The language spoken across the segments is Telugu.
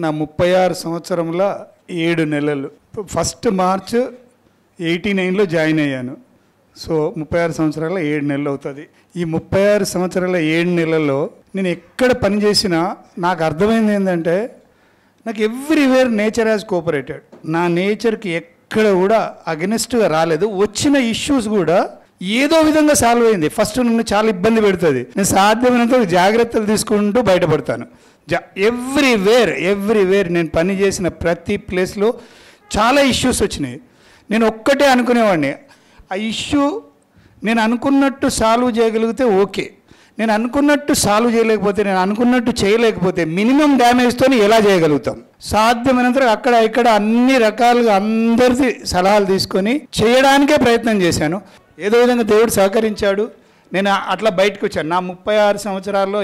నా 36 సంవత్సరంలో 7 నెలలు. ఫస్ట్ మార్చ్ 89లో జాయిన్ అయ్యాను. సో 36 సంవత్సరాల 7 నెలలు అవుతుంది. ఈ 36 సంవత్సరాల 7 నెలల్లో నేను ఎక్కడ పని చేసినా నాకు అర్థమైంది ఏంటంటే, నాకు ఎవ్రీవేర్ నేచర్ హ్యాస్ కోఆపరేటెడ్. నా నేచర్కి ఎక్కడ కూడా అగెనిస్ట్గా రాలేదు. వచ్చిన ఇష్యూస్ కూడా ఏదో విధంగా సాల్వ్ అయింది. ఫస్ట్ నన్ను చాలా ఇబ్బంది పెడుతుంది, నేను సాధ్యమైనంత జాగ్రత్తలు తీసుకుంటూ బయటపడతాను. ఎవ్రీవేర్ నేను పని చేసిన ప్రతి ప్లేస్లో చాలా ఇష్యూస్ వచ్చినాయి. నేను ఒక్కటే అనుకునేవాడిని, ఆ ఇష్యూ నేను అనుకున్నట్టు సాల్వ్ చేయగలిగితే ఓకే, నేను అనుకున్నట్టు సాల్వ్ చేయలేకపోతే, నేను అనుకున్నట్టు చేయలేకపోతే మినిమం డ్యామేజ్తో ఎలా చేయగలుగుతాం. సాధ్యమైనంత అక్కడ ఇక్కడ అన్ని రకాలుగా అందరిది సలహాలు తీసుకొని చేయడానికే ప్రయత్నం చేశాను. ఏదో విధంగా దేవుడు సహకరించాడు, నేను అట్లా బయటకు వచ్చాను. నా 36 సంవత్సరాల్లో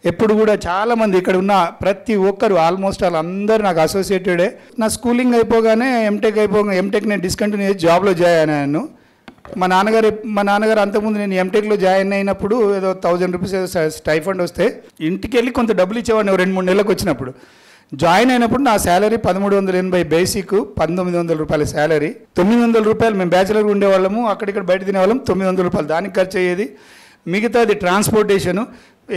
ఎప్పుడు కూడా చాలామంది ఇక్కడ ఉన్న ప్రతి ఒక్కరు ఆల్మోస్ట్ అందరూ నాకు అసోసియేటెడే. నా స్కూలింగ్ అయిపోగానే ఎంటెక్ నేను డిస్కంటిన్యూ చేసి జాబ్లో జాయిన్ అయ్యాను. మా నాన్నగారు అంతకుముందు నేను ఎంటెక్లో జాయిన్ అయినప్పుడు ఏదో 1000 రూపీస్ ఏదో స్టైఫండ్ వస్తే ఇంటికి వెళ్ళి కొంత డబ్బులు ఇచ్చేవాడిని 2-3 నెలలకు వచ్చినప్పుడు. జాయిన్ అయినప్పుడు నా శాలరీ 1380 బేసిక్, 1900 రూపాయల శాలరీ, 900 రూపాయలు మేము బ్యాచిలర్ ఉండేవాళ్ళము, అక్కడిక్కడ బయట తినేవాళ్ళం, 900 రూపాయలు దానికి ఖర్చు అయ్యేది. మిగతాది ట్రాన్స్పోర్టేషను.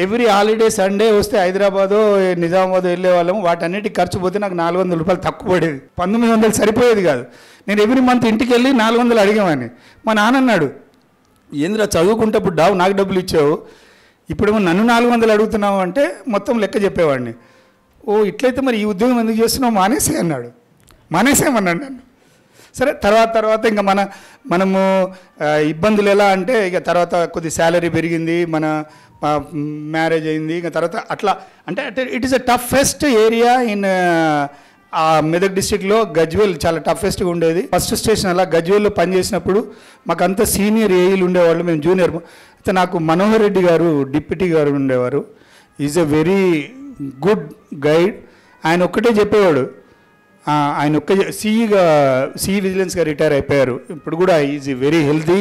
ఎవ్రీ హాలిడే సండే వస్తే హైదరాబాదో నిజామాబాద్ వెళ్ళే వాళ్ళము, వాటన్నిటికి ఖర్చు పోతే నాకు 400 రూపాయలు తక్కువ పడేది. 1900 సరిపోయేది కాదు. నేను ఎవ్రీ మంత్ ఇంటికి వెళ్ళి 400 అడిగేవాడిని. మా నాన్న అన్నాడు, ఏంద్రా చదువుకుంటప్పుడు నాకు డబ్బులు ఇచ్చావు, ఇప్పుడేమో నన్ను 400 అడుగుతున్నావు అంటే మొత్తం లెక్క చెప్పేవాడిని. ఓ ఇట్లయితే మరి ఈ ఉద్యోగం ఎందుకు చేస్తున్నావు, మానేసేయమన్నాడు నన్ను. సరే తర్వాత ఇంకా మనము ఇబ్బందులు ఎలా అంటే, ఇక తర్వాత కొద్ది శాలరీ పెరిగింది, మన మ్యారేజ్ అయింది, ఇంకా తర్వాత అట్లా అంటే it is a toughest area in Medak డిస్ట్రిక్ట్లో. గజ్వేల్ చాలా టఫెస్ట్గా ఉండేది. ఫస్ట్ స్టేషన్ అలా గజ్వేల్లో పనిచేసినప్పుడు మాకు అంత సీనియర్ ఏఈలు ఉండేవాళ్ళు, మేము జూనియర్. అయితే నాకు మనోహర్ రెడ్డి గారు డిప్యూటీ గారు ఉండేవారు. Is a very good guide. ఆయన ఒక్కటే చెప్పేవాడు, ఆయన సిఈ విజిలెన్స్గా రిటైర్ అయిపోయారు. ఇప్పుడు కూడా ఈజ్ వెరీ హెల్తీ.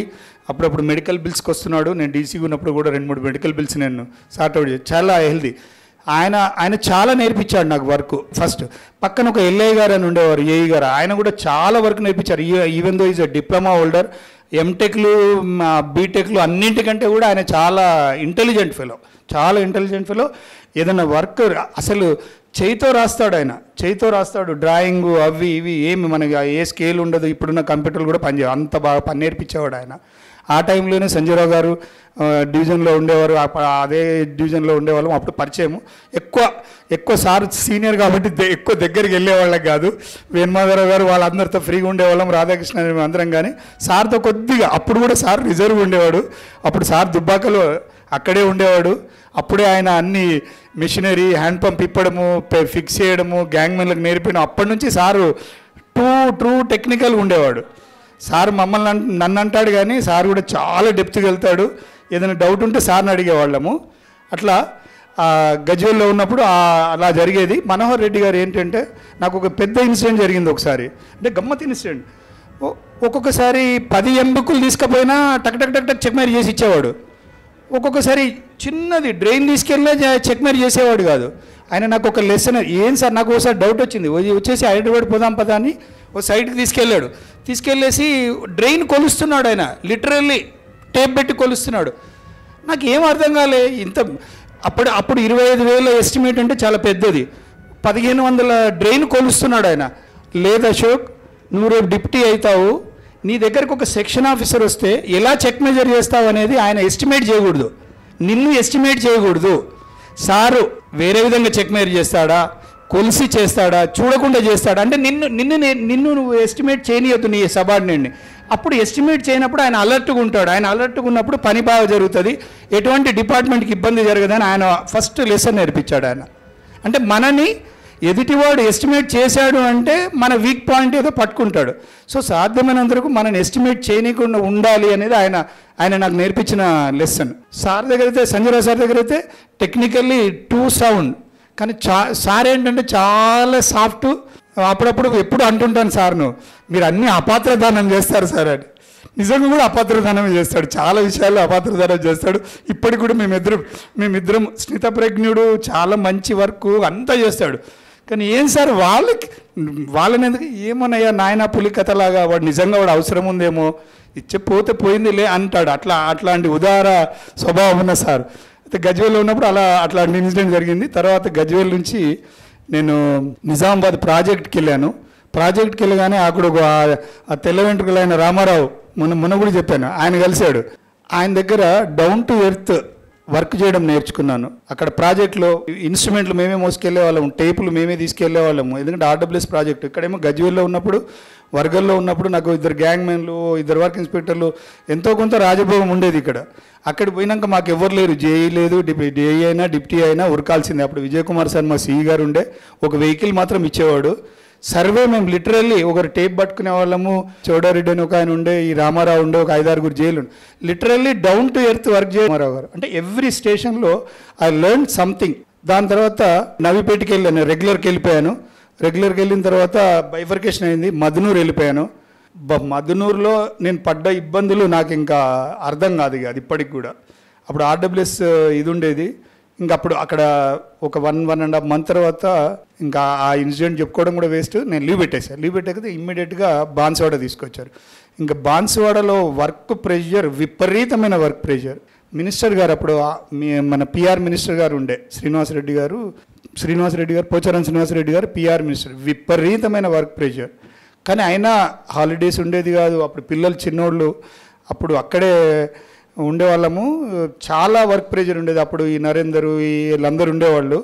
అప్పుడప్పుడు మెడికల్ బిల్స్కి వస్తున్నాడు. నేను డీసీగా ఉన్నప్పుడు కూడా 2-3 మెడికల్ బిల్స్ నేను సార్ట్అవుట్ చేసి చాలా హెల్తీ. ఆయన చాలా నేర్పించాడు నాకు వర్క్. ఫస్ట్ పక్కన ఒక ఎల్ఐ గారు అని ఉండేవారు, ఏఈ గారు, ఆయన కూడా చాలా వర్క్ నేర్పించారు. Even though is a diploma holder. ఎంటెక్లు బీటెక్లు అన్నింటికంటే కూడా ఆయన చాలా ఇంటెలిజెంట్ ఫెలో. ఏదైనా వర్క్ అసలు చేయితో రాస్తాడు. డ్రాయింగ్ అవి ఇవి ఏమి మనకి ఏ స్కేల్ ఉండదు. ఇప్పుడున్న కంప్యూటర్లు కూడా అంత బాగా పని నేర్పించేవాడు ఆయన. ఆ టైంలోనే సంజయరావు గారు డివిజన్లో ఉండేవారు, అదే డివిజన్లో ఉండేవాళ్ళం. అప్పుడు పరిచయము ఎక్కువ సార్ సీనియర్ కాబట్టి ఎక్కువ దగ్గరికి వెళ్ళేవాళ్ళకి కాదు. వేణుమాధవరావు గారు వాళ్ళందరితో ఫ్రీగా ఉండేవాళ్ళం, రాధాకృష్ణ అందరం. కానీ సార్తో కొద్దిగా అప్పుడు కూడా సార్ రిజర్వ్ ఉండేవాడు. అప్పుడు సార్ దుబ్బాకలో అక్కడే ఉండేవాడు. అప్పుడే ఆయన అన్ని మిషనరీ, హ్యాండ్ పంప్ ఇప్పడము, ఫిక్స్ చేయడము, గ్యాంగ్ మెన్లకు నేర్పడం. అప్పటి నుంచి సారు ట్రూ టెక్నికల్గా ఉండేవాడు. సార్ నన్ను అంటాడు కానీ సార్ కూడా చాలా డెప్త్కి వెళ్తాడు. ఏదైనా డౌట్ ఉంటే సార్ని అడిగేవాళ్ళము. అట్లా గజ్వేల్లో ఉన్నప్పుడు అలా జరిగేది. మనోహర్ రెడ్డి గారు ఏంటంటే, నాకు ఒక పెద్ద ఇన్సిడెంట్ జరిగింది ఒకసారి. అంటే గమ్మత్ ఇన్సిడెంట్. ఒక్కొక్కసారి 10 ఎంబుకులు తీసుకుపోయినా టక్ చెక్మేర్ చేసి ఇచ్చేవాడు. ఒక్కొక్కసారి చిన్నది డ్రైన్ తీసుకెళ్ళినా చెక్మేర్ చేసేవాడు కాదు. ఆయన నాకు ఒక లెసన్, ఏం సార్ నాకు ఒకసారి డౌట్ వచ్చింది, వచ్చేసి హైదరాబాద్ పోదాం పదా అని ఓ సైడ్కి తీసుకెళ్ళేసి డ్రైన్ కొలుస్తున్నాడు. ఆయన లిటరల్లీ టేప్ పెట్టి కొలుస్తున్నాడు. నాకు ఏం అర్థం కాలే. అప్పుడు 25,000 ఎస్టిమేట్ అంటే చాలా పెద్దది. 1500 డ్రైన్ కొలుస్తున్నాడు ఆయన. లేదు అశోక్, నువ్వు రేపు డిప్యూటీ అవుతావు, నీ దగ్గరకు ఒక సెక్షన్ ఆఫీసర్ వస్తే ఎలా చెక్ మెజర్ చేస్తావు అనేది ఆయన ఎస్టిమేట్ చేయకూడదు, నిన్ను ఎస్టిమేట్ చేయకూడదు. సారు వేరే విధంగా చెక్ మెజర్ చేస్తాడా, కొలిసి చేస్తాడా, చూడకుండా చేస్తాడా అంటే నిన్ను నువ్వు ఎస్టిమేట్ చేయనియొద్దు నీ సబార్డినేట్ని. అప్పుడు ఎస్టిమేట్ చేయనప్పుడు ఆయన అలర్ట్గా ఉంటాడు. ఆయన అలర్ట్గా ఉన్నప్పుడు పని బాగా జరుగుతుంది, ఎటువంటి డిపార్ట్మెంట్కి ఇబ్బంది జరగదని ఆయన ఫస్ట్ లెసన్ నేర్పించాడు ఆయన. అంటే మనని ఎదుటివాడు ఎస్టిమేట్ చేశాడు అంటే మన వీక్ పాయింట్ ఏదో పట్టుకుంటాడు. సో సాధ్యమైనంతవరకు మనని ఎస్టిమేట్ చేయనీయకుండా ఉండాలి అనేది ఆయన నాకు నేర్పించిన లెసన్. సార్ దగ్గర అయితే, సంజయరావు సార్ దగ్గర అయితే టెక్నికల్లీ టూ సౌండ్, కానీ సార్ ఏంటంటే చాలా సాఫ్ట్. అప్పుడప్పుడు ఎప్పుడు అంటుంటాను సార్ను, మీరు అన్నీ అపాత్రదానం చేస్తారు సార్ అని. నిజంగా కూడా అపాత్రదానమే చేస్తాడు, చాలా విషయాల్లో అపాత్రదానం చేస్తాడు. ఇప్పటికి కూడా మేమిద్దరం స్మితప్రజ్ఞుడు, చాలా మంచి వర్క్ అంతా చేస్తాడు. కానీ ఏం సార్ వాళ్ళని ఎందుకు ఏమోనయ్యా నాయన పులి కథలాగా వాడు నిజంగా వాడు అవసరం ఉందేమో ఇచ్చే పోతే పోయిందిలే అంటాడు. అట్లాంటి ఉదార స్వభావం ఉన్న సార్. అయితే గజ్వేల్లో ఉన్నప్పుడు అట్లాంటి ఇన్సిడెంట్ జరిగింది. తర్వాత గజ్వేల్ నుంచి నేను నిజామాబాద్ ప్రాజెక్ట్కి వెళ్ళాను. ప్రాజెక్ట్కి వెళ్ళగానే అక్కడ ఆ తెల్ల వెంట్రుకలైన రామారావు మొన్న కూడా చెప్పాను, ఆయన కలిశాడు. ఆయన దగ్గర డౌన్ టు ఎర్త్ వర్క్ చేయడం నేర్చుకున్నాను. అక్కడ ప్రాజెక్ట్లో ఇన్స్ట్రుమెంట్లు మేమే మోసుకెళ్లే వాళ్ళము, టేపులు మేమే తీసుకెళ్లే వాళ్ళము. ఎందుకంటే ఆర్డబ్ల్యూఎస్ ప్రాజెక్ట్ ఇక్కడేమో గజ్వేల్లో ఉన్నప్పుడు, వర్గల్లో ఉన్నప్పుడు నాకు 2 గ్యాంగ్ మెన్లు, 2 వర్క్ ఇన్స్పెక్టర్లు, ఎంతో కొంత రాజభోగం ఉండేది ఇక్కడ. అక్కడ పోయినాక మాకు ఎవరు లేరు, జేఈ లేదు, డిఏ అయినా డిప్టీ అయినా ఉరకాల్సిందే. అప్పుడు విజయ్ కుమార్ శర్మ సిఈ గారు ఉండే, ఒక వెహికల్ మాత్రం ఇచ్చేవాడు. సర్వే మేము లిటరల్లీ ఒకరు టేప్ పట్టుకునే వాళ్ళము, చౌడారెడ్డి అని ఒక ఆయన ఉండే, ఈ రామారావు ఉండే, ఒక 5-6 జైలు ఉండే. Literally down to earth work చేయ రామారావు గారు. అంటే ఎవ్రీ స్టేషన్లో ఐ లెర్న్ సంథింగ్. దాని తర్వాత నవిపేటకి వెళ్ళాను, రెగ్యులర్కి వెళ్ళిపోయాను. రెగ్యులర్కి వెళ్ళిన తర్వాత బైఫర్కేషన్ అయింది, మదనూరు వెళ్ళిపోయాను. మదనూరులో నేను పడ్డ ఇబ్బందులు నాకు ఇంకా అర్థం కాదు ఇక అది ఇప్పటికి కూడా. అప్పుడు ఆర్డబ్ల్యూఎస్ ఇది ఉండేది. ఇంకా అప్పుడు అక్కడ ఒక 1.5 మంత్ తర్వాత ఇంకా ఆ ఇన్సిడెంట్ చెప్పుకోవడం కూడా వేస్ట్, నేను లీవ్ పెట్టేశాను. లీవ్ పెట్టాక ఇమ్మీడియట్గా బాన్సువాడ తీసుకొచ్చారు. ఇంకా బాన్సువాడలో వర్క్ ప్రెషర్, విపరీతమైన వర్క్ ప్రెషర్. మినిస్టర్ గారు అప్పుడు మన పిఆర్ మినిస్టర్ గారు ఉండే శ్రీనివాసరెడ్డి గారు, పోచారం శ్రీనివాసరెడ్డి గారు పిఆర్ మినిస్టర్. విపరీతమైన వర్క్ ప్రెషర్. కానీ అయినా హాలిడేస్ ఉండేది కాదు. అప్పుడు పిల్లలు చిన్నోళ్ళు, అప్పుడు అక్కడే ఉండేవాళ్ళము. చాలా వర్క్ ప్రెషర్ ఉండేది. అప్పుడు ఈ నరేందరు వీళ్ళందరూ ఉండేవాళ్ళు.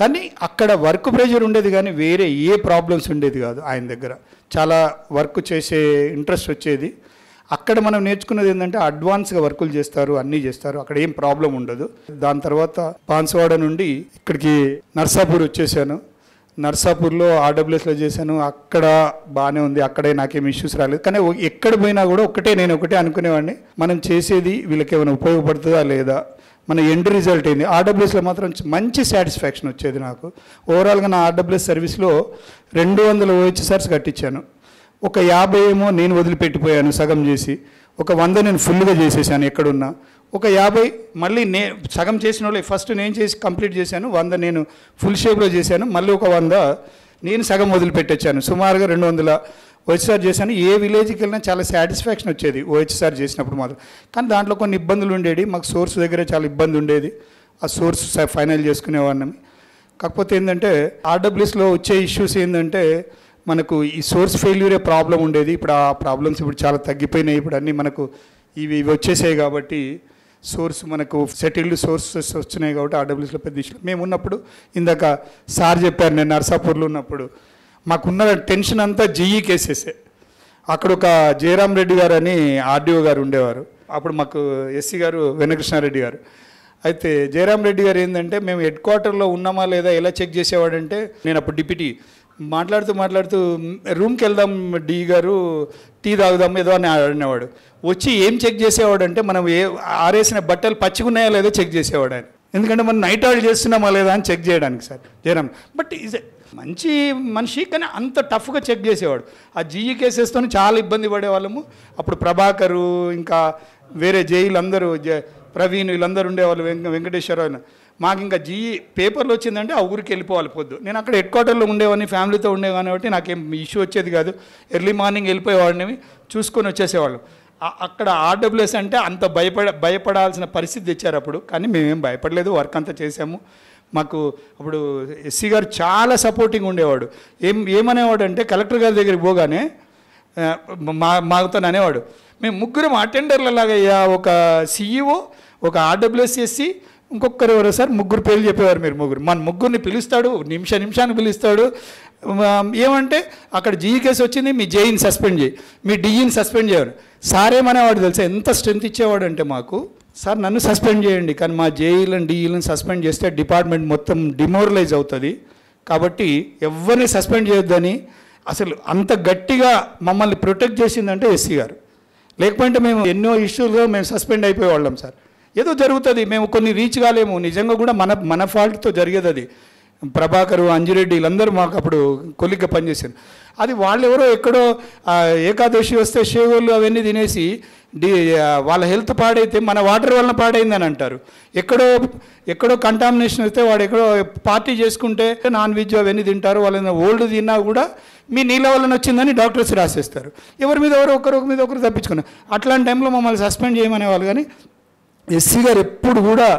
కానీ అక్కడ వర్క్ ప్రెషర్ ఉండేది కానీ వేరే ఏ ప్రాబ్లమ్స్ ఉండేది కాదు. ఆయన దగ్గర చాలా వర్క్ చేసే ఇంట్రెస్ట్ వచ్చేది. అక్కడ మనం నేర్చుకున్నది ఏంటంటే అడ్వాన్స్గా వర్కులు చేస్తారు, అన్నీ చేస్తారు, అక్కడ ఏం ప్రాబ్లం ఉండదు. దాని తర్వాత బాన్సువాడ నుండి ఇక్కడికి నర్సాపూర్ వచ్చేసాను. నర్సాపూర్లో ఆర్డబ్ల్యూఎస్లో చేశాను. అక్కడ బాగానే ఉంది, అక్కడే నాకేం ఇష్యూస్ రాలేదు. కానీ ఎక్కడ పోయినా కూడా నేను ఒకటే అనుకునేవాడిని, మనం చేసేది వీళ్ళకి ఏమైనా ఉపయోగపడుతుందా లేదా, మన ఎండ్ రిజల్ట్ ఏంది. ఆర్డబ్ల్యూఎస్లో మాత్రం మంచి సాటిస్ఫాక్షన్ వచ్చేది నాకు. ఓవరాల్గా నా ఆర్డబ్ల్యూఎస్ సర్వీస్లో 200 OHSRs కట్టించాను. ఒక 50 ఏమో నేను వదిలిపెట్టిపోయాను సగం చేసి, ఒక 100 నేను ఫుల్గా చేసేసాను ఎక్కడున్నా. ఒక 50 మళ్ళీ సగం చేసిన వాళ్ళు ఫస్ట్ నేను చేసి కంప్లీట్ చేశాను. 100 నేను ఫుల్ షేప్లో చేశాను. మళ్ళీ ఒక 100 నేను సగం వదిలిపెట్టొచ్చాను. సుమారుగా 200 OHSR చేశాను. ఏ విలేజ్కి వెళ్ళినా చాలా సాటిస్ఫాక్షన్ వచ్చేది OHSR చేసినప్పుడు మాత్రం. కానీ దాంట్లో కొన్ని ఇబ్బందులు ఉండేవి. మాకు సోర్స్ దగ్గర చాలా ఇబ్బంది ఉండేది. ఆ సోర్స్ ఫైనల్ చేసుకునేవాడిని. కాకపోతే ఏంటంటే ఆర్డబ్ల్యూఎస్లో వచ్చే ఇష్యూస్ ఏంటంటే మనకు ఈ సోర్స్ ఫెయిల్యూరే ప్రాబ్లం ఉండేది. ఇప్పుడు ఆ ప్రాబ్లమ్స్ ఇప్పుడు చాలా తగ్గిపోయినాయి. ఇప్పుడు అన్నీ మనకు ఇవి వచ్చేసాయి కాబట్టి సోర్స్ మనకు సెటిల్డ్ సోర్సెస్ వచ్చినాయి కాబట్టి ఆర్డబ్ల్యూఎస్లో పెద్ద ఇష్యూ. మేము ఉన్నప్పుడు ఇందాక సార్ చెప్పారు, నేను నర్సాపూర్లో ఉన్నప్పుడు మాకున్న టెన్షన్ అంతా జీఈ కేసెసే. అక్కడ ఒక జయరాం రెడ్డి గారు అని ఆర్డీఓ గారు ఉండేవారు. అప్పుడు మాకు ఎస్సీ గారు వెంకటకృష్ణారెడ్డి గారు. అయితే జయరాం రెడ్డి గారు ఏంటంటే మేము హెడ్ క్వార్టర్లో ఉన్నామా లేదా ఎలా చెక్ చేసేవాడంటే, నేను అప్పుడు డిప్యూటీ మాట్లాడుతూ రూమ్కి వెళ్దాం డి గారు, టీ తాగుదాం ఏదో అని అనేవాడు. వచ్చి ఏం చెక్ చేసేవాడు అంటే మనం ఆరేసిన బట్టలు పచ్చిగున్నాయా లేదో చెక్ చేసేవాడు ఆయన. ఎందుకంటే మనం నైట్ అవుట్ చేస్తున్నామా లేదా అని చెక్ చేయడానికి సార్ జయరాం. బట్ ఈజ్ మంచి మనిషి, కానీ అంత టఫ్గా చెక్ చేసేవాడు. ఆ జీఈ కేసెస్తో చాలా ఇబ్బంది పడేవాళ్ళము. అప్పుడు ప్రభాకరు, ఇంకా వేరే జైలు అందరూ, ప్రవీణ్, వీళ్ళందరూ ఉండేవాళ్ళు, వెంకటేశ్వరరావు. మాకు ఇంకా జీఈ పేపర్లు వచ్చిందంటే ఆ ఊరికి వెళ్ళిపోవాలి పొద్దు. నేను అక్కడ హెడ్ క్వార్టర్లో ఉండేవాడిని, ఫ్యామిలీతో ఉండేవాడిని కాబట్టి నాకేం ఇష్యూ వచ్చేది కాదు. ఎర్లీ మార్నింగ్ వెళ్ళిపోయేవాడిని, చూసుకొని వచ్చేసేవాళ్ళం. అక్కడ ఆర్డబ్ల్యూఎస్ అంటే అంత భయపడాల్సిన పరిస్థితి తెచ్చారు అప్పుడు. కానీ మేమేం భయపడలేదు, వర్క్ అంతా చేసాము. మాకు అప్పుడు ఎస్సీ గారు చాలా సపోర్టింగ్ ఉండేవాడు. ఏమనేవాడు అంటే కలెక్టర్ గారి దగ్గరికి పోగానే మాతో అనేవాడు, మేము ముగ్గురం అటెండర్లలాగయ్యా, ఒక సిఈఓ, ఒక ఆర్డబ్ల్యూఎస్ ఎస్సీ, ఇంకొకరు ఎవరో సార్, ముగ్గురు పేర్లు చెప్పేవారు. మీరు మన ముగ్గురిని పిలుస్తాడు, నిమిషానికి పిలుస్తాడు. ఏమంటే అక్కడ జీఈ కేసు వచ్చింది, మీ జేఈని సస్పెండ్ చేయి, మీ డిఈని సస్పెండ్ చేయరు. సార్ ఏమనేవాడు తెలుసా, ఎంత స్ట్రెంత్ ఇచ్చేవాడు అంటే మాకు, సార్ నన్ను సస్పెండ్ చేయండి, కానీ మా జేఈలను డిఈలను సస్పెండ్ చేస్తే డిపార్ట్మెంట్ మొత్తం డిమోరలైజ్ అవుతుంది, కాబట్టి ఎవరిని సస్పెండ్ చేయొద్దని అసలు అంత గట్టిగా మమ్మల్ని ప్రొటెక్ట్ చేసిందంటే ఎస్సీ గారు. లేకపోతే మేము ఎన్నో ఇష్యూలో మేము సస్పెండ్ అయిపోయేవాళ్ళం సార్. ఏదో జరుగుతుంది, మేము కొన్ని రీచ్ కాలేము, నిజంగా కూడా మన ఫాల్ట్తో జరిగేది అది. ప్రభాకరు, అంజిరెడ్డి వీళ్ళందరూ మాకు అప్పుడు కొలిగ్గా పనిచేశారు. అది వాళ్ళు ఎవరో ఎక్కడో ఏకాదశి వస్తే షేగోళ్ళు అవన్నీ తినేసి వాళ్ళ హెల్త్ పాడైతే మన వాటర్ వలన పాడైందని అంటారు. ఎక్కడో కంటామినేషన్ వస్తే వాడు ఎక్కడో పార్టీ చేసుకుంటే నాన్ వెజ్ అవన్నీ తింటారు. వాళ్ళని ఓల్డ్ తిన్నా కూడా మీ నీళ్ళ వలన వచ్చిందని డాక్టర్స్ రాసేస్తారు. ఎవరి మీద ఒకరి మీద ఒకరు తప్పించుకున్నారు. అట్లాంటి టైంలో మమ్మల్ని సస్పెండ్ చేయమనేవాళ్ళు. కానీ ఎస్సీ గారు ఎప్పుడు కూడా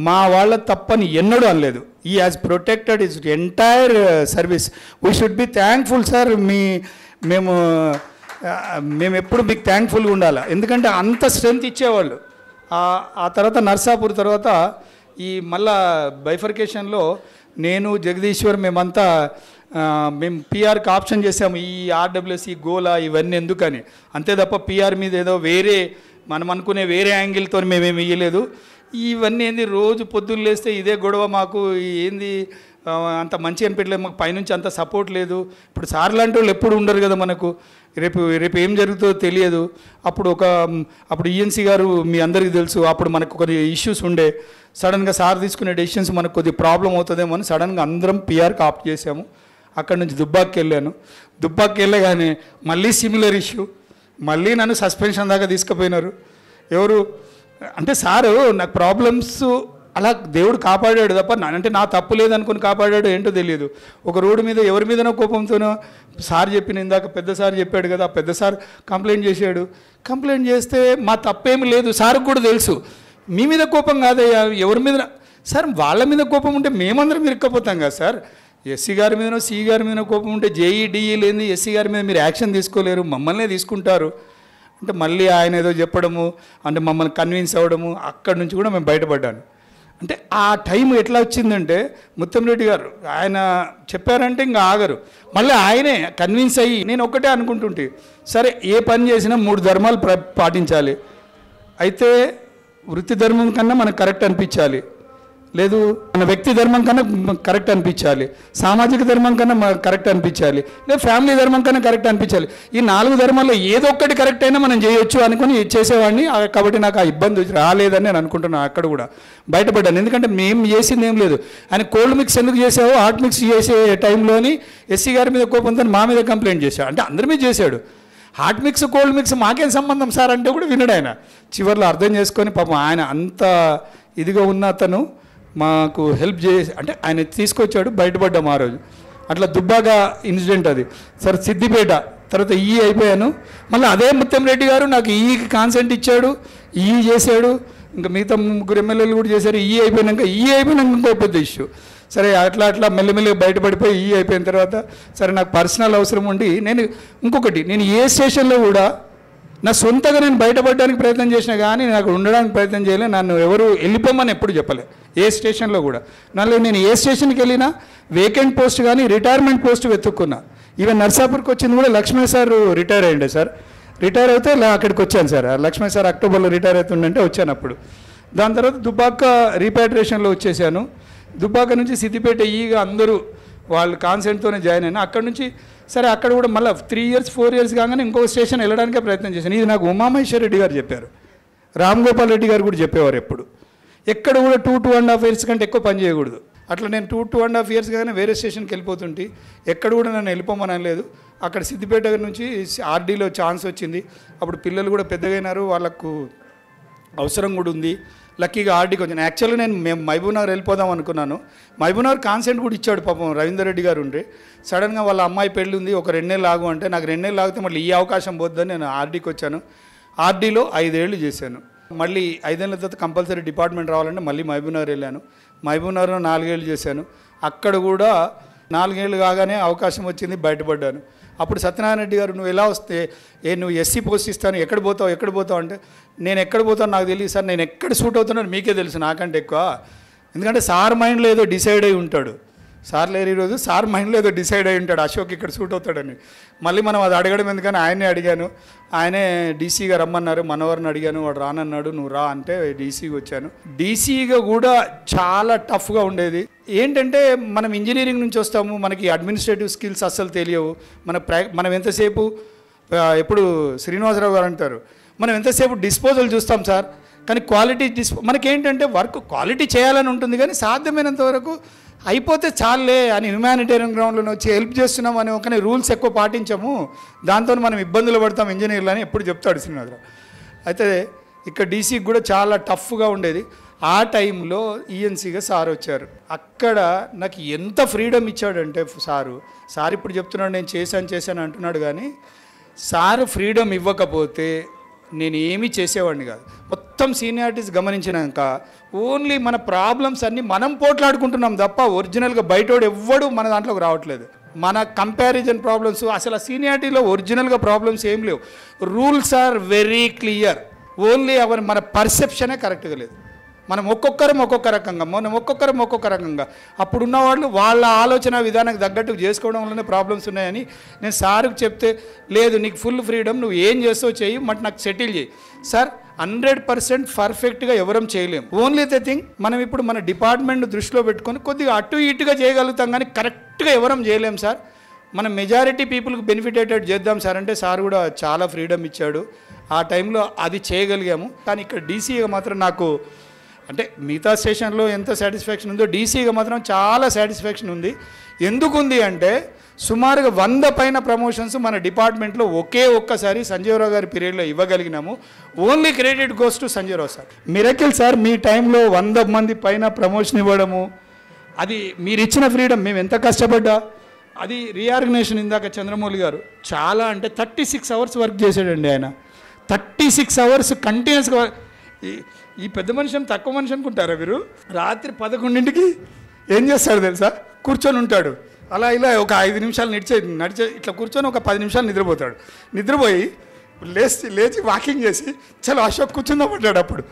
మా వాళ్ళ తప్పని ఎన్నడూ అనలేదు. ఈ has protected is entire service. We should be thankful sir. మేము ఎప్పుడు మీకు థ్యాంక్ఫుల్గా ఉండాలి. ఎందుకంటే అంత స్ట్రెంత్ ఇచ్చేవాళ్ళు. ఆ తర్వాత నర్సాపూర్ తర్వాత ఈ మళ్ళా బైఫర్కేషన్లో నేను జగదీశ్వర్ మేమంతా మేము పిఆర్కి ఆప్షన్ చేసాము. ఈ ఆర్డబ్ల్యూఎస్సి గోలా ఇవన్నీ ఎందుకని, అంతే తప్ప పిఆర్ మీద ఏదో వేరే మనం అనుకునే వేరే యాంగిల్తో మేమేమి ఇయ్యలేదు. ఇవన్నీ ఏంది రోజు పొద్దున్న లేస్తే ఇదే గొడవ. మాకు ఏంది అంత మంచి అనిపించలేదు. మాకు పైనుంచి అంత సపోర్ట్ లేదు. ఇప్పుడు సార్ లాంటి వాళ్ళు ఎప్పుడు ఉండరు కదా మనకు. రేపు ఏం జరుగుతుందో తెలియదు. అప్పుడు ఈఎన్సీ గారు మీ అందరికీ తెలుసు. అప్పుడు మనకు కొన్ని ఇష్యూస్ ఉండే. సడన్గా సార్ తీసుకునే డెసిషన్స్ మనకు కొద్దిగా ప్రాబ్లం అవుతుందేమో అని సడన్గా అందరం పిఆర్కి ఆప్ట్ చేసాము. అక్కడి నుంచి దుబ్బాకి వెళ్ళాను. దుబ్బాకి వెళ్ళగానే మళ్ళీ సిమిలర్ ఇష్యూ. మళ్ళీ నన్ను సస్పెన్షన్ దాకా తీసుకుపోయినారు. ఎవరు అంటే సారు నాకు ప్రాబ్లమ్స్ అలా దేవుడు కాపాడాడు తప్ప అంటే నా తప్పు లేదనుకుని కాపాడాడు ఏంటో తెలియదు. ఒక రోడ్డు మీద ఎవరి మీదనో కోపంతోనో సార్ చెప్పిన ఇందాక పెద్ద సార్ చెప్పాడు కదా, పెద్ద సార్ కంప్లైంట్ చేశాడు. కంప్లైంట్ చేస్తే మా తప్పేమి లేదు, సార్కి కూడా తెలుసు. మీ మీద కోపం కాదయ్యా, ఎవరి మీద సార్ వాళ్ళ మీద కోపం ఉంటే మేమందరం ఇరుక్కపోతాం కదా సార్. ఎస్సీ గారి మీదనో సిఈ గారి మీదనో కోపం ఉంటే జేఈడిఈ లేని ఎస్సీ గారి మీద మీరు యాక్షన్ తీసుకోలేరు, మమ్మల్నే తీసుకుంటారు అంటే మళ్ళీ ఆయన ఏదో చెప్పడము, అంటే మమ్మల్ని కన్విన్స్ అవ్వడము. అక్కడి నుంచి కూడా మేము బయటపడ్డాను. అంటే ఆ టైం ఎట్లా వచ్చిందంటే ముత్తంరెడ్డి గారు ఆయన చెప్పారంటే ఇంకా ఆగరు. మళ్ళీ ఆయనే కన్విన్స్ అయ్యి నేను ఒక్కటే అనుకుంటుంటే సరే ఏ పని చేసినా 3 ధర్మాలు పాటించాలి. అయితే వృత్తి ధర్మం కన్నా మనకు కరెక్ట్ అనిపించాలి, లేదు మన వ్యక్తి ధర్మం కన్నా కరెక్ట్ అనిపించాలి, సామాజిక ధర్మం కన్నా కరెక్ట్ అనిపించాలి, లేదు ఫ్యామిలీ ధర్మం కన్నా కరెక్ట్ అనిపించాలి. ఈ 4 ధర్మాల్లో ఏదో ఒక్కటి కరెక్ట్ అయినా మనం చేయొచ్చు అనుకుని చేసేవాడిని. కాబట్టి నాకు ఆ ఇబ్బంది రాలేదని నేను అనుకుంటున్నాను. అక్కడ కూడా బయటపడ్డాను. ఎందుకంటే మేము చేసింది ఏం లేదు. ఆయన కోల్డ్ మిక్స్ ఎందుకు చేసావో హాట్ మిక్స్ చేసే టైంలోని ఎస్సీ గారి మీద కోపంతో మా మీద కంప్లైంట్ చేశాడు. అంటే అందరి మీద చేశాడు. హాట్ మిక్స్ కోల్డ్ మిక్స్ మాకేం సంబంధం సార్ అంటే కూడా వినడు ఆయన. చివరిలో అర్థం చేసుకొని పాపం ఆయన అంత ఇదిగా ఉన్న అతను మాకు హెల్ప్ చేసి అంటే ఆయన తీసుకొచ్చాడు, బయటపడ్డాము ఆ రోజు. అట్లా దుబ్బాగా ఇన్సిడెంట్ అది. సరే సిద్దిపేట తర్వాత అయిపోయాను. మళ్ళీ అదే ముత్తంరెడ్డి గారు నాకు ఈకి కాన్సెంట్ ఇచ్చాడు, చేశాడు. ఇంకా మిగతా 3 ఎమ్మెల్యేలు కూడా చేశారు. అయిపోయినాక ఇంకో పెద్ద ఇష్యూ. సరే అట్లా మెల్లిమెల్లిగా బయటపడిపోయి అయిపోయిన తర్వాత సరే నాకు పర్సనల్ అవసరం ఉండి నేను ఏ స్టేషన్లో కూడా నా సొంతగా నేను బయటపడడానికి ప్రయత్నం చేసినా కానీ నాకు ఉండడానికి ప్రయత్నం చేయలే. నన్ను ఎవరు వెళ్ళిపోమని ఎప్పుడు చెప్పలే ఏ స్టేషన్లో కూడా. నేను ఏ స్టేషన్కి వెళ్ళినా వేకెంట్ పోస్ట్ కానీ రిటైర్మెంట్ పోస్ట్ వెతుక్కున్నా. ఈవెన్ నర్సాపూర్కి వచ్చింది కూడా లక్ష్మణ్ సార్ రిటైర్ అయ్యిండే సార్. రిటైర్ అయితే అక్కడికి వచ్చాను సార్. లక్ష్మణ్ సార్ అక్టోబర్లో రిటైర్ అవుతుందంటే వచ్చాను అప్పుడు. దాని తర్వాత దుబ్బాక రీపాట్రియేషన్లో వచ్చేసాను. దుబ్బాక నుంచి సిద్దిపేట అందరూ వాళ్ళు కాన్సెంట్తోనే జాయిన్ అయినా. అక్కడ నుంచి సరే అక్కడ కూడా మళ్ళీ 3 years 4 years కాగానే ఇంకొక స్టేషన్ వెళ్ళడానికే ప్రయత్నం చేశాను. ఇది నాకు ఉమామహేశ్వర రెడ్డి గారు చెప్పారు, రామ్ గోపాల్ రెడ్డి గారు కూడా చెప్పేవారు. ఎక్కడ కూడా 2.5 years కంటే ఎక్కువ పని చేయకూడదు. అట్లా నేను 2.5 years కానీ వేరే స్టేషన్కి వెళ్ళిపోతుంటే ఎక్కడ కూడా నన్ను వెళ్ళిపోమని అనలేదు. అక్కడ సిద్దిపేట నుంచి ఆర్డీలో ఛాన్స్ వచ్చింది. అప్పుడు పిల్లలు కూడా పెద్దగైనారు, వాళ్ళకు అవసరం కూడా ఉంది. లక్కీగా ఆర్డీకి వచ్చాను. యాక్చువల్గా మేము మహబూబ్నగర్ వెళ్ళిపోదాం అనుకున్నాను. మహబూబ్నగర్ కాన్సెంట్ కూడా ఇచ్చాడు పాపం రవీందర్ రెడ్డి గారు ఉండే. సడన్గా వాళ్ళ అమ్మాయి పెళ్ళి ఉంది, ఒక 2 నెలలు ఆగు అంటే నాకు 2 నెలలు ఆగితే మళ్ళీ ఈ అవకాశం పోద్దని నేను ఆర్డీకి వచ్చాను. ఆర్డీలో 5 ఏళ్ళు చేశాను. మళ్ళీ 5 ఏళ్ళ తర్వాత కంపల్సరీ డిపార్ట్మెంట్ రావాలంటే మళ్ళీ మహబూబ్నగర్ వెళ్ళాను. మహబూబ్నగర్లో 4 ఏళ్ళు చేశాను. అక్కడ కూడా 4 ఏళ్ళు కాగానే అవకాశం వచ్చింది, బయటపడ్డాను. అప్పుడు సత్యనారాయణ రెడ్డి గారు నువ్వు ఎలా వస్తే నువ్వు ఎస్సీ పోస్ట్ ఇస్తాను, ఎక్కడ పోతావు అంటే నేను ఎక్కడ పోతాను నాకు తెలియదు సార్, నేను ఎక్కడ సూట్ అవుతున్నాను మీకే తెలుసు నాకంటే ఎక్కువ. ఎందుకంటే సార్ మైండ్లో ఏదో డిసైడ్ అయి ఉంటాడు. సార్ లేరు ఈరోజు, సార్ మైండ్లో ఏదో డిసైడ్ అయి ఉంటాడు అశోక్ ఇక్కడ సూట్ అవుతాడని. మళ్ళీ మనం అది అడగడం ఎందుకని ఆయనే అడిగాను. ఆయనే డీసీగా రమ్మన్నారు, మనోహర్ని అడిగాను, వాడు రానన్నాడు. నువ్వు రా అంటే డీసీగా వచ్చాను. డీసీగా కూడా చాలా టఫ్గా ఉండేది. ఏంటంటే మనం ఇంజనీరింగ్ నుంచి వస్తాము, మనకి అడ్మినిస్ట్రేటివ్ స్కిల్స్ అస్సలు తెలియవు. మనం ఎంతసేపు ఎప్పుడు శ్రీనివాసరావు గారు అంటారు, మనం ఎంతసేపు డిస్పోజల్ చూస్తాం సార్, కానీ క్వాలిటీ మనకేంటంటే వర్క్ క్వాలిటీ చేయాలని ఉంటుంది కానీ సాధ్యమైనంత వరకు అయిపోతే చాలే అని హ్యుమానిటేరియన్ గ్రౌండ్లో వచ్చి హెల్ప్ చేస్తున్నాం అని ఒకనే రూల్స్ ఎక్కువ పాటించము, దాంతో మనం ఇబ్బందులు పడతాం ఇంజనీర్లు అని ఎప్పుడు చెప్తాడు శ్రీనివాసరావు. అయితే ఇక్కడ డీసీకి కూడా చాలా టఫ్గా ఉండేది. ఆ టైంలో ఈఎన్సీగా సార్ వచ్చారు. అక్కడ నాకు ఎంత ఫ్రీడమ్ ఇచ్చాడంటే సార్ ఇప్పుడు చెప్తున్నాడు నేను చేశాను అంటున్నాడు, కానీ సార్ ఫ్రీడమ్ ఇవ్వకపోతే నేను ఏమీ చేసేవాడిని కాదు. మొత్తం సీనియారిటీస్ గమనించినాక ఓన్లీ మన ప్రాబ్లమ్స్ అన్నీ మనం పోట్లాడుకుంటున్నాం తప్ప ఒరిజినల్గా బయటోడు ఎవ్వడు మన దాంట్లోకి రావట్లేదు. మన కంపారిజన్ ప్రాబ్లమ్స్ అసలు ఆ సీనియారిటీలో ఒరిజినల్గా ప్రాబ్లమ్స్ ఏం లేవు. Rules are very clear, only మన పర్సెప్షనే కరెక్ట్గా లేదు. మనం ఒక్కొక్కరం ఒక్కొక్క రకంగా అప్పుడున్న వాళ్ళు వాళ్ళ ఆలోచన విధానానికి తగ్గట్టు చేసుకోవడం వల్లనే ప్రాబ్లమ్స్ ఉన్నాయని నేను సార్కి చెప్తే, లేదు నీకు ఫుల్ ఫ్రీడమ్, నువ్వు ఏం చేస్తావు చెయ్యి, బట్ నాకు సెటిల్ చేయి. సార్ 100% పర్ఫెక్ట్గా ఎవరం చేయలేం. ఓన్లీ ద థింగ్ మనం ఇప్పుడు మన డిపార్ట్మెంట్ దృష్టిలో పెట్టుకొని కొద్దిగా అటు ఇటుగా చేయగలుగుతాం, కానీ కరెక్ట్గా ఎవరం చేయలేం సార్. మనం మెజారిటీ పీపుల్కి బెనిఫిట్ అయ్యేటట్టు చేద్దాం సార్ అంటే సార్ కూడా చాలా ఫ్రీడమ్ ఇచ్చాడు. ఆ టైంలో అది చేయగలిగాము. కానీ ఇక్కడ డీసీగా మాత్రం నాకు అంటే మిగతా స్టేషన్లో ఎంత సాటిస్ఫాక్షన్ ఉందో డీసీగా మాత్రం చాలా సాటిస్ఫాక్షన్ ఉంది. ఎందుకు ఉంది అంటే సుమారుగా 100 పైన ప్రమోషన్స్ మన డిపార్ట్మెంట్లో ఒక్కసారి సంజీవరావు గారి పీరియడ్లో ఇవ్వగలిగినాము. Only credit goes to Sanjeevarao sir. Miracle sir మీ టైంలో 100 మంది పైన ప్రమోషన్ ఇవ్వడము, అది మీరు ఇచ్చిన ఫ్రీడమ్. మేము ఎంత కష్టపడ్డా అది రీఆర్గనైజేషన్. ఇందాక చంద్రమౌళి గారు చాలా అంటే 36 అవర్స్ వర్క్ చేశాడండి ఆయన. 36 అవర్స్ కంటిన్యూస్గా. ఈ పెద్ద మనిషి తక్కువ మనిషి అనుకుంటారా మీరు? రాత్రి 11ంటికి ఏం చేస్తాడు తెలుసా? కూర్చొని ఉంటాడు. అలా ఇలా ఒక 5 నిమిషాలు నడిచే ఇట్లా కూర్చొని ఒక 10 నిమిషాలు నిద్రపోతాడు. నిద్రపోయి లేచి వాకింగ్ చేసి చాలా అశోక్ కూర్చుందామంటాడు. అప్పుడు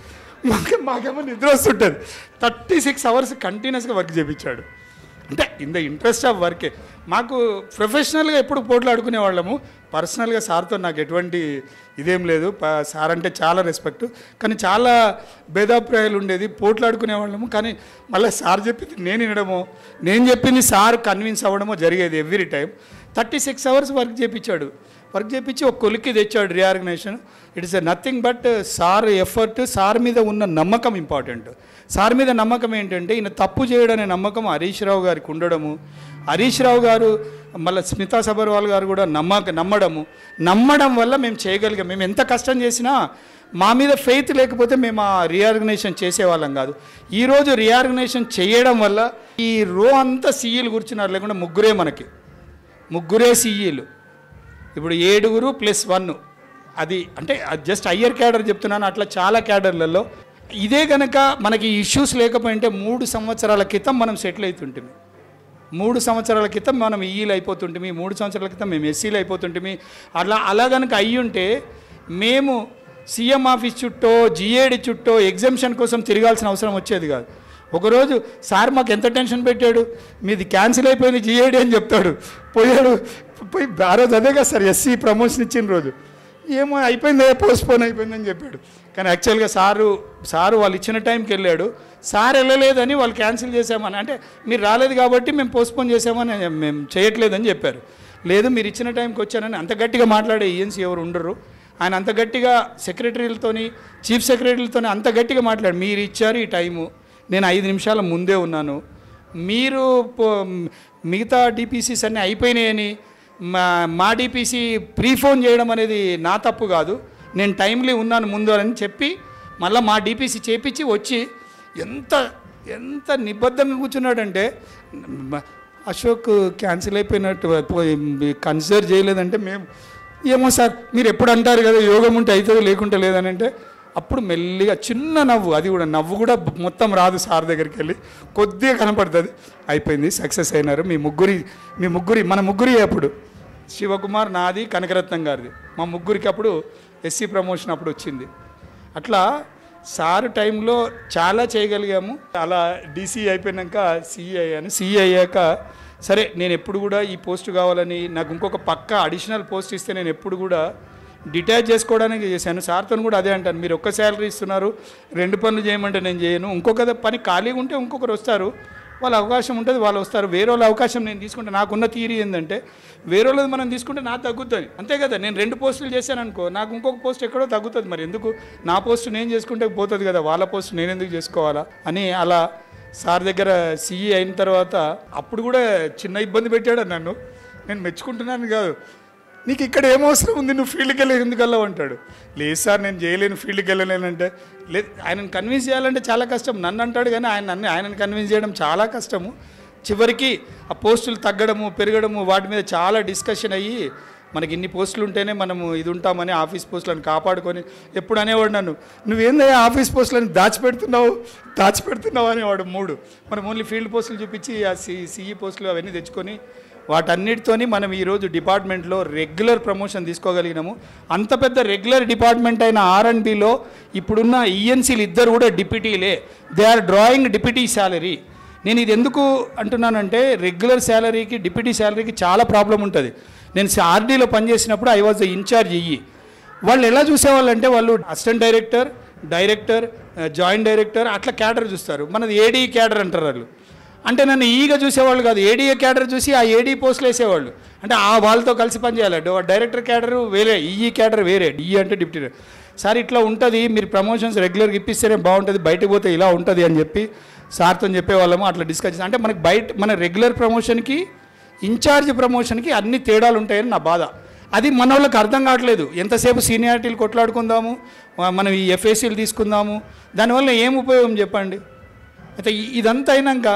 మాకేమో నిద్ర వస్తుంటుంది. 36 అవర్స్ కంటిన్యూస్గా వర్క్ చేయించాడు. అంటే ఇన్ ద ఇంట్రెస్ట్ ఆఫ్ వర్కే. మాకు ప్రొఫెషనల్గా ఎప్పుడు పోట్లాడుకునే వాళ్ళము. పర్సనల్గా సార్తో నాకు ఎటువంటి ఇదేం లేదు. సార్ అంటే చాలా రెస్పెక్ట్, కానీ చాలా భేదాభిప్రాయాలు ఉండేది, పోట్లాడుకునే వాళ్ళము. కానీ మళ్ళీ సార్ చెప్పింది నేను వినడమో, నేను చెప్పింది సార్ కన్విన్స్ అవ్వడమో జరిగేది ఎవ్రీ టైం. 36 అవర్స్ వర్క్ చేయించాడు. వర్క్ చేయించి ఒక కొలిక్కి తెచ్చాడు reorganisation. It is nothing but sir effort, sir మీద ఉన్న నమ్మకం ఇంపార్టెంట్. సార్ మీద నమ్మకం ఏంటంటే ఈయన తప్పు చేయడనే నమ్మకం హరీష్ రావు గారికి ఉండడము, హరీష్ రావు గారు మళ్ళీ స్మితా సబర్వాల్ గారు కూడా నమ్మడం వల్ల మేము చేయగలిగాం. మేము ఎంత కష్టం చేసినా మా మీద ఫెయిత్ లేకపోతే మేము ఆ రీఆర్గనైజేషన్ చేసేవాళ్ళం కాదు. ఈరోజు రీఆర్గనైజేషన్ చేయడం వల్ల ఈ రో అంతా సీఈలు కూర్చున్నారు, లేకుండా ముగ్గురే సీఈలు. ఇప్పుడు 7 + 1 అది అంటే జస్ట్ హయ్యర్ క్యాడర్ చెప్తున్నాను. అట్లా చాలా క్యాడర్లలో ఇదే కనుక మనకి ఇష్యూస్ లేకపోయింటే 3 సంవత్సరాల క్రితం మనం సెటిల్ అవుతుంటిమి. 3 సంవత్సరాల క్రితం మనం ఈఈలు అయిపోతుంటిమి, 3 సంవత్సరాల క్రితం మేము ఎస్సీలు అయిపోతుంటిమి. అలా కనుక అయ్యుంటే మేము సీఎం ఆఫీస్ చుట్టూ జిఏడి చుట్టూ ఎగ్జామ్షన్ కోసం తిరగాల్సిన అవసరం వచ్చేది కాదు. ఒకరోజు సార్ మాకు ఎంత టెన్షన్ పెట్టాడు, మీది క్యాన్సిల్ అయిపోయింది జిఏడి అని చెప్తాడు. పోయి ఆ రోజు అదే కదా సార్ ఎస్సీ ప్రమోషన్ ఇచ్చిన రోజు, ఏమో అయిపోయింది, పోస్ట్పోన్ అయిపోయిందని చెప్పాడు. కానీ యాక్చువల్గా సారు వాళ్ళు ఇచ్చిన టైంకి వెళ్ళాడు. సార్ వెళ్ళలేదని వాళ్ళు క్యాన్సిల్ చేసామని, అంటే మీరు రాలేదు కాబట్టి మేము పోస్ట్పోన్ చేసామని, మేము చేయట్లేదని చెప్పారు. లేదు మీరు ఇచ్చిన టైంకి వచ్చానని. అంత గట్టిగా మాట్లాడే ఈఎన్సీ ఎవరు ఉండరు. ఆయన అంత గట్టిగా సెక్రటరీలతోని, చీఫ్ సెక్రటరీలతోని అంత గట్టిగా మాట్లాడు. మీరు ఇచ్చారు ఈ టైము, నేను 5 నిమిషాల ముందే ఉన్నాను, మీరు మిగతా డిపిసిస్ అన్నీ అయిపోయినాయని మా డిపిసి ప్రీఫోన్ చేయడం అనేది నా తప్పు కాదు, నేను టైమ్లీ ఉన్నాను ముందు అని చెప్పి మళ్ళీ మా డిపిసి చేపించి వచ్చి ఎంత నిబద్ధంగా కూర్చున్నాడంటే, అశోక్ క్యాన్సిల్ అయిపోయినట్టు కన్సిడర్ చేయలేదంటే మేము ఏమో సార్ మీరు ఎప్పుడు అంటారు కదా యోగం ఉంటే అవుతుందో లేకుంటే లేదని అంటే, అప్పుడు మెల్లిగా చిన్న నవ్వు, అది కూడా నవ్వు కూడా మొత్తం రాదు, సార్ దగ్గరికి వెళ్ళి కొద్దిగా కనపడుతుంది, అయిపోయింది సక్సెస్ అయినారు మీ ముగ్గురి మన ముగ్గురి అప్పుడు శివకుమార్, నాది, కనకరత్నం గారిది, మా ముగ్గురికి అప్పుడు ఎస్సీ ప్రమోషన్ అప్పుడు వచ్చింది. అట్లా సార్ టైంలో చాలా చేయగలిగాము. అలా డీసీ అయిపోయాక సిఈ అయ్యాను. సిఈ అయ్యాక సరే నేను ఎప్పుడు కూడా ఈ పోస్ట్ కావాలని, నాకు ఇంకొక పక్క అడిషనల్ పోస్ట్ ఇస్తే నేను ఎప్పుడు కూడా డిటాచ్ చేసుకోవడానికి చేశాను. సార్తో కూడా అదే అంటాను, మీరు ఒక్క శాలరీ ఇస్తున్నారు, 2 పనులు చేయమంటే నేను చేయను, ఇంకొక పని ఖాళీగా ఉంటే ఇంకొకరు వస్తారు, వాళ్ళ అవకాశం ఉంటుంది, వాళ్ళు వస్తారు, వేరే వాళ్ళ అవకాశం నేను తీసుకుంటే, నాకున్న థియరీ ఏంటంటే వేరే వాళ్ళది మనం తీసుకుంటే నాకు తగ్గుతుంది, అంతే కదా. నేను 2 పోస్టులు చేశాను అనుకో, నాకు ఇంకొక పోస్ట్ ఎక్కడో తగ్గుతుంది, మరి ఎందుకు నా పోస్ట్ నేను చేసుకుంటే పోతుంది కదా, వాళ్ళ పోస్ట్ నేను ఎందుకు చేసుకోవాలా అని అలా సార్ దగ్గర సిఈ అయిన తర్వాత అప్పుడు కూడా చిన్న ఇబ్బంది పెట్టాడు నన్ను. నేను మెచ్చుకుంటున్నాను కాదు, నీకు ఇక్కడ ఏమవసరం ఉంది, నువ్వు ఫీల్డ్కి వెళ్ళి ఎందుకు వెళ్ళవు అంటాడు. లేదు సార్ నేను చేయలేను, ఫీల్డ్కి వెళ్ళలేనంటే. లేదు, ఆయనను కన్విన్స్ చేయాలంటే చాలా కష్టం. నన్ను అంటాడు కానీ ఆయనను కన్విన్స్ చేయడం చాలా కష్టము. చివరికి ఆ పోస్టులు తగ్గడము పెరగడము వాటి మీద చాలా డిస్కషన్ అయ్యి మనకి ఇన్ని పోస్టులు ఉంటేనే మనము ఇది ఉంటామని ఆఫీస్ పోస్టులను కాపాడుకొని ఎప్పుడు అనేవాడు నన్ను, నువ్వేందయ్యా ఆఫీస్ పోస్టులను దాచిపెడుతున్నావు అనేవాడు. మనం ఓన్లీ ఫీల్డ్ పోస్టులు చూపించి ఆ సిఈ పోస్టులు అవన్నీ తెచ్చుకొని వాటన్నిటితోని మనం ఈరోజు డిపార్ట్మెంట్లో రెగ్యులర్ ప్రమోషన్ తీసుకోగలిగినాము. అంత పెద్ద రెగ్యులర్ డిపార్ట్మెంట్ అయిన R&Bలో ఇప్పుడున్న ఈఎన్సీలు ఇద్దరు కూడా డిప్యూటీలే. They are drawing deputy salary. నేను ఇది ఎందుకు అంటున్నానంటే రెగ్యులర్ శాలరీకి డిప్యూటీ శాలరీకి చాలా ప్రాబ్లం ఉంటుంది. నేను ఆర్డీలో పనిచేసినప్పుడు ఐ వాజ్ ద ఇన్ఛార్జ్ ఇయ్యి. వాళ్ళు ఎలా చూసేవాళ్ళంటే వాళ్ళు అసిస్టెంట్ డైరెక్టర్, జాయింట్ డైరెక్టర్ అట్లా క్యాడర్ చూస్తారు. మనది ఏడీ క్యాడర్ అంటారు వాళ్ళు. అంటే నన్ను ఈగా చూసేవాళ్ళు కాదు, ఏడీఏ క్యాడర్ చూసి ఆ ఏడీ పోస్టులు వేసేవాళ్ళు. అంటే ఆ వాళ్ళతో కలిసి పనిచేయాలి. డైరెక్టర్ క్యాడర్ వేరే, ఈఈ క్యాడర్ వేరే, డిఈ అంటే డిప్యూటీ. సార్ ఇట్లా ఉంటుంది, మీరు ప్రమోషన్స్ రెగ్యులర్గా ఇప్పిస్తేనే బాగుంటుంది, బయటకు పోతే ఇలా ఉంటుంది అని చెప్పి సార్తో చెప్పేవాళ్ళము. అట్లా డిస్కస్ చేసి అంటే మనకి మన రెగ్యులర్ ప్రమోషన్కి ఇన్ఛార్జ్ ప్రమోషన్కి అన్ని తేడాలు ఉంటాయని నా బాధ. అది మన వాళ్ళకి అర్థం కావట్లేదు. ఎంతసేపు సీనియారిటీలు కొట్లాడుకుందాము, మనం ఈ ఎఫ్ఏసీలు తీసుకుందాము, దానివల్ల ఏం ఉపయోగం చెప్పండి. అయితే ఇదంతా అయినాక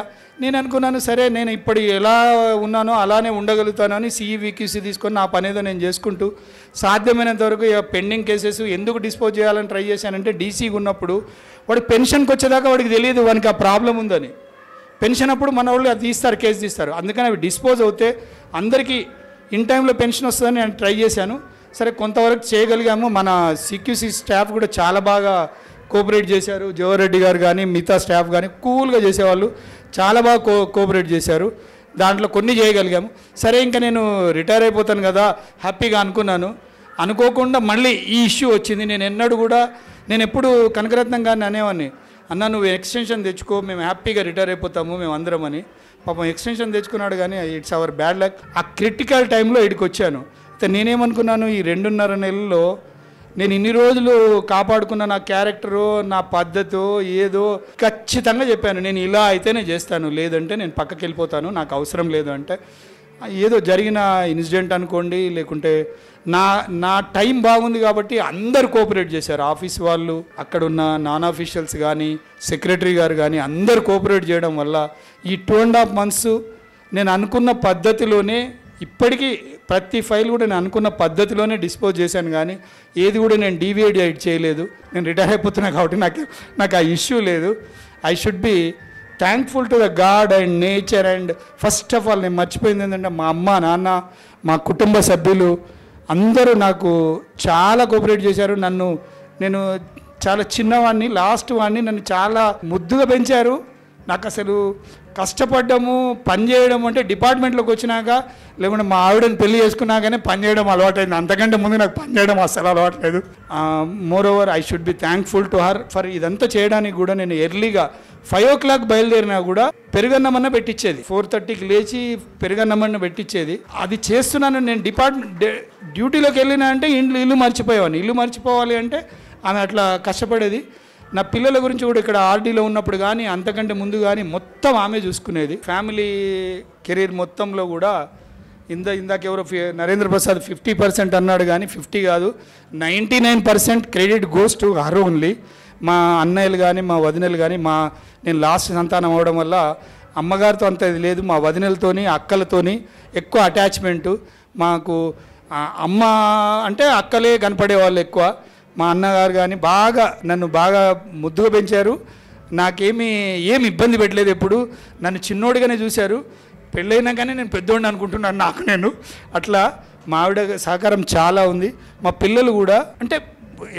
నేను అనుకున్నాను, సరే నేను ఇప్పుడు ఎలా ఉన్నానో అలానే ఉండగలుగుతానని CEVQC తీసుకొని నా పని ఏదో నేను చేసుకుంటూ సాధ్యమైనంత వరకు పెండింగ్ కేసెస్ ఎందుకు డిస్పోజ్ చేయాలని ట్రై చేశానంటే డీసీగా ఉన్నప్పుడు వాడు పెన్షన్కి వచ్చేదాకా వాడికి తెలియదు వానికి ఆ ప్రాబ్లం ఉందని. పెన్షన్ అప్పుడు మన వాళ్ళు అది తీస్తారు, కేసు తీస్తారు. అందుకని అవి డిస్పోజ్ అవుతే అందరికీ ఇన్ టైంలో పెన్షన్ వస్తుందని నేను ట్రై చేశాను. సరే కొంతవరకు చేయగలిగాము. మన CQC స్టాఫ్ కూడా చాలా బాగా కోఆపరేట్ చేశారు. జవహర్రెడ్డి గారు కానీ మిగతా స్టాఫ్ కానీ కూల్గా చేసేవాళ్ళు, చాలా బాగా కోఆపరేట్ చేశారు. దాంట్లో కొన్ని చేయగలిగాము. సరే ఇంకా నేను రిటైర్ అయిపోతాను కదా హ్యాపీగా అనుకున్నాను. అనుకోకుండా మళ్ళీ ఈ ఇష్యూ వచ్చింది. నేను ఎప్పుడు కనకరత్నం గారిని అనేవాడిని, అన్న నువ్వు ఎక్స్టెన్షన్ తెచ్చుకో, మేము హ్యాపీగా రిటైర్ అయిపోతాము మేము అందరం అని. పాపం ఎక్స్టెన్షన్ తెచ్చుకున్నాడు కానీ ఇట్స్ అవర్ బ్యాడ్ లక్. ఆ క్రిటికల్ టైంలో ఇక్కడికి వచ్చాను. అయితే నేనేమనుకున్నాను, ఈ 2.5 నెలల్లో నేను ఇన్ని రోజులు కాపాడుకున్న నా క్యారెక్టరు, నా పద్ధతో ఏదో ఖచ్చితంగా చెప్పాను, నేను ఇలా అయితేనే చేస్తాను, లేదంటే నేను పక్కకి వెళ్ళిపోతాను, నాకు అవసరం లేదు అంటే. ఏదో జరిగిన ఇన్సిడెంట్ అనుకోండి, లేకుంటే నా టైం బాగుంది కాబట్టి అందరు కోఆపరేట్ చేశారు. ఆఫీస్ వాళ్ళు, అక్కడున్న నాన్ ఆఫీషియల్స్ కానీ, సెక్రటరీ గారు కానీ అందరు కోఆపరేట్ చేయడం వల్ల ఈ 2.5 months నేను అనుకున్న పద్ధతిలోనే, ఇప్పటికీ ప్రతి ఫైల్ కూడా నేను అనుకున్న పద్ధతిలోనే డిస్పోజ్ చేశాను. కానీ ఏది కూడా నేను డీవియేట్ చేయలేదు. నేను రిటైర్ అయిపోతున్నా కాబట్టి నాకు ఆ ఇష్యూ లేదు. I should be thankful to the God and nature. And first of all నేను మర్చిపోయింది ఏంటంటే మా అమ్మ నాన్న, మా కుటుంబ సభ్యులు అందరూ నాకు చాలా కోఆపరేట్ చేశారు. నేను చాలా చిన్నవాడిని, లాస్ట్ వాడిని, నన్ను చాలా ముద్దుగా పెంచారు. నాకు అసలు కష్టపడ్డము పని చేయడం అంటే డిపార్ట్మెంట్లోకి వచ్చినాక, లేకుంటే మా ఆవిడని పెళ్లి చేసుకున్నాకనే పని చేయడం అలవాటైంది. అంతకంటే ముందు నాకు పని చేయడం అసలు అలవాట్లేదు. More over I should be thankful to her for ఇదంతా చేయడానికి. కూడా నేను ఎర్లీగా 5 o'clock బయలుదేరినా కూడా పెరుగన్నమన్న పెట్టించేది. 4:30కి లేచి పెరుగన్నమన్న పెట్టించేది. అది చేస్తున్నాను. నేను డ్యూటీలోకి వెళ్ళినా అంటే ఇల్లు మర్చిపోయేవాడిని. ఇల్లు మర్చిపోవాలి అంటే ఆమె అట్లా కష్టపడేది. నా పిల్లల గురించి కూడా ఇక్కడ ఆర్డీలో ఉన్నప్పుడు కానీ అంతకంటే ముందు కానీ మొత్తం ఆమె చూసుకునేది. ఫ్యామిలీ కెరీర్ మొత్తంలో కూడా ఇందాక ఎవరో నరేంద్ర ప్రసాద్ 50% అన్నాడు కానీ 50 కాదు, 99% credit goes to her only. మా అన్నయ్యలు కానీ మా వదినలు కానీ నేను లాస్ట్ సంతానం అవడం వల్ల అమ్మగారితో అంత ఇది లేదు. మా వదినలతోని అక్కలతోని ఎక్కువ అటాచ్మెంటు. మాకు అమ్మ అంటే అక్కలే కనపడేవాళ్ళు ఎక్కువ. మా అన్నగారు కానీ నన్ను బాగా ముద్దుగా పెంచారు. ఏమి ఇబ్బంది పెట్టలేదు. ఎప్పుడు నన్ను చిన్నోడిగానే చూశారు. పెళ్ళైనా కానీ నేను పెద్దోడిని అనుకుంటున్నాను నేను. అట్లా మా ఆవిడ సహకారం చాలా ఉంది. మా పిల్లలు కూడా అంటే